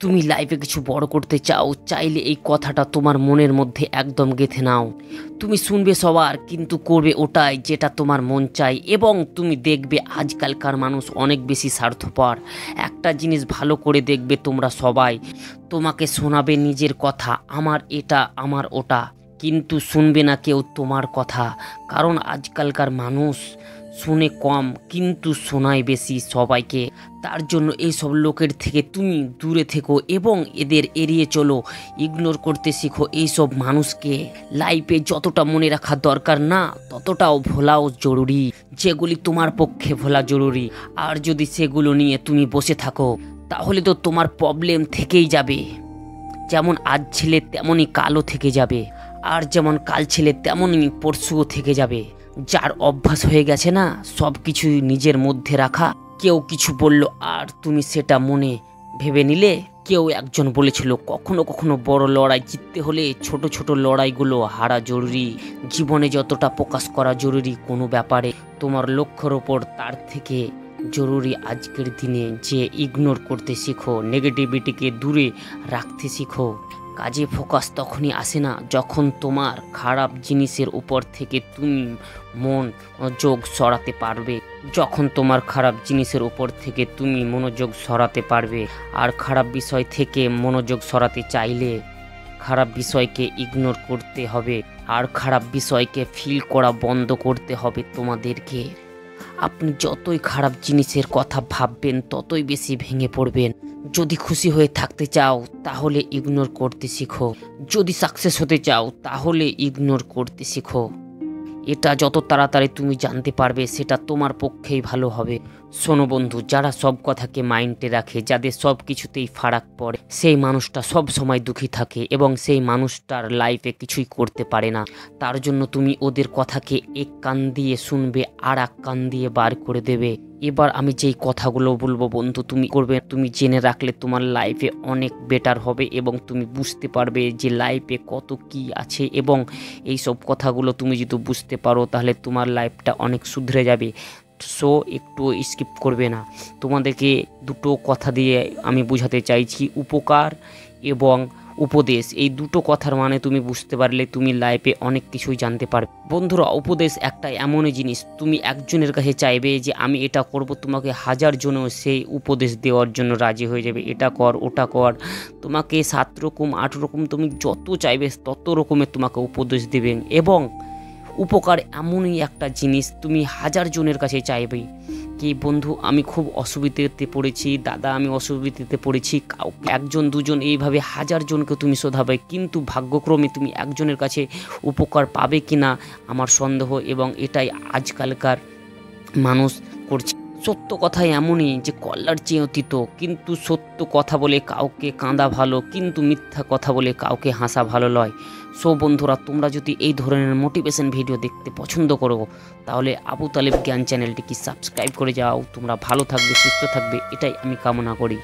তুমি লাইফে কিছু বড় করতে চাও, চাইলে এই কথাটা তোমার মনের মধ্যে একদম গেঁথে নাও। তুমি শুনবে সবার, কিন্তু করবে ওটাই যেটা তোমার মন চাই। এবং তুমি দেখবে আজকালকার মানুষ অনেক বেশি স্বার্থপর। একটা জিনিস ভালো করে দেখবে, তোমরা সবাই তোমাকে শোনাবে নিজের কথা, আমার এটা আমার ওটা, কিন্তু শুনবে না কেউ তোমার কথা। কারণ আজকালকার মানুষ শুনে কম কিন্তু শোনায় বেশি সবাইকে। তার জন্য এইসব লোকের থেকে তুমি দূরে থেকো এবং এদের এড়িয়ে চলো, ইগনোর করতে শিখো এইসব মানুষকে। লাইফে যতটা মনে রাখা দরকার না, ততটাও ভোলাও জরুরি, যেগুলি তোমার পক্ষে ভোলা জরুরি। আর যদি সেগুলো নিয়ে তুমি বসে থাকো, তাহলে তো তোমার প্রবলেম থেকেই যাবে। যেমন আজ ছেলে তেমনই কালও থেকে যাবে, আর যেমন কাল ছেলে তেমনই পরশুও থেকে যাবে। যার অভ্যাস হয়ে গেছে না সব কিছুই নিজের মধ্যে রাখা, কেউ কিছু বলল আর তুমি সেটা মনে ভেবে নিলে। কেউ একজন বলেছিল, কখনো কখনো বড় লড়াই জিততে হলে ছোট ছোট লড়াইগুলো হারা জরুরি। জীবনে যতটা প্রকাশ করা জরুরি কোনো ব্যাপারে তোমার লক্ষ্যের ওপর, তার থেকে জরুরি আজকের দিনে যে ইগনোর করতে শিখো, নেগেটিভিটিকে দূরে রাখতে শিখো। কাজে ফোকাস তখনই আসে না যখন তোমার খারাপ জিনিসের উপর থেকে তুমি মনোযোগ সরাতে পারবে। যখন তোমার খারাপ জিনিসের উপর থেকে তুমি মনোযোগ সরাতে পারবে। আর খারাপ বিষয় থেকে মনোযোগ সরাতে চাইলে খারাপ বিষয়কে ইগনোর করতে হবে, আর খারাপ বিষয়কে ফিল করা বন্ধ করতে হবে তোমাদেরকে। আপনি যতই খারাপ জিনিসের কথা ভাববেন, ততই বেশি ভেঙে পড়বেন। যদি খুশি হয়ে থাকতে চাও, তাহলে ইগনোর করতে শিখো। যদি সাকসেস হতে চাও, তাহলে ইগনোর করতে শিখো। এটা যত তাড়াতাড়ি তুমি জানতে পারবে, সেটা তোমার পক্ষেই ভালো হবে। শোনো বন্ধু, যারা সব কথাকে মাইন্ডে রাখে, যাদের সব কিছুতেই ফারাক পড়ে, সেই মানুষটা সব সময় দুঃখী থাকে এবং সেই মানুষটার লাইফে কিছুই করতে পারে না। তার জন্য তুমি ওদের কথাকে এক কান দিয়ে শুনবে আর এক কান দিয়ে বার করে দেবে। এবার আমি যেই কথাগুলো বলবো বন্ধু, তুমি করবে, তুমি জেনে রাখলে তোমার লাইফে অনেক বেটার হবে এবং তুমি বুঝতে পারবে যে লাইফে কত কি আছে। এবং এই সব কথাগুলো তুমি যদি বুঝতে পারো, তাহলে তোমার লাইফটা অনেক শুধরে যাবে। সো একটু স্কিপ করবে না। তোমাদেরকে দুটো কথা দিয়ে আমি বোঝাতে চাইছি, উপকার এবং উপদেশ। এই দুটো কথার মানে তুমি বুঝতে পারলে তুমি লাইফে অনেক কিছুই জানতে পারবে। বন্ধুরা, উপদেশ একটা এমনই জিনিস, তুমি একজনের কাছে চাইবে যে আমি এটা করব, তোমাকে হাজার জনও সেই উপদেশ দেওয়ার জন্য রাজি হয়ে যাবে। এটা কর, ওটা কর, তোমাকে 7 রকম 8 রকম তুমি যত চাইবে তত রকমের তোমাকে উপদেশ দেবেন। এবং উপকার এমনই একটা জিনিস, তুমি হাজার জনের কাছে চাইবে কি বন্ধু আমি খুব অসুবিধাতে পড়েছি, দাদা আমি অসুবিধাতে পড়েছি, কাউকে একজন দুজন এইভাবে হাজার জনকে তুমি শোধাবে, কিন্তু ভাগ্যক্রমে তুমি একজনের কাছে উপকার পাবে কিনা আমার সন্দেহ। এবং এটাই আজকালকার মানুষ করছে। সত্য কথা এমনই যে কল্যার চেয়ে অতীত, কিন্তু সত্য কথা বলে কাউকে কাঁদা ভালো, কিন্তু মিথ্যা কথা বলে কাউকে হাসা ভালো নয়। সো বন্ধুরা, তোমরা যদি এই ধরনের মোটিভেশন ভিডিও দেখতে পছন্দ করো, তাহলে আবু তালেব জ্ঞান চ্যানেলটিকে সাবস্ক্রাইব করে যাও। তোমরা ভালো থাকবে, সুস্থ থাকবে, এটাই আমি কামনা করি।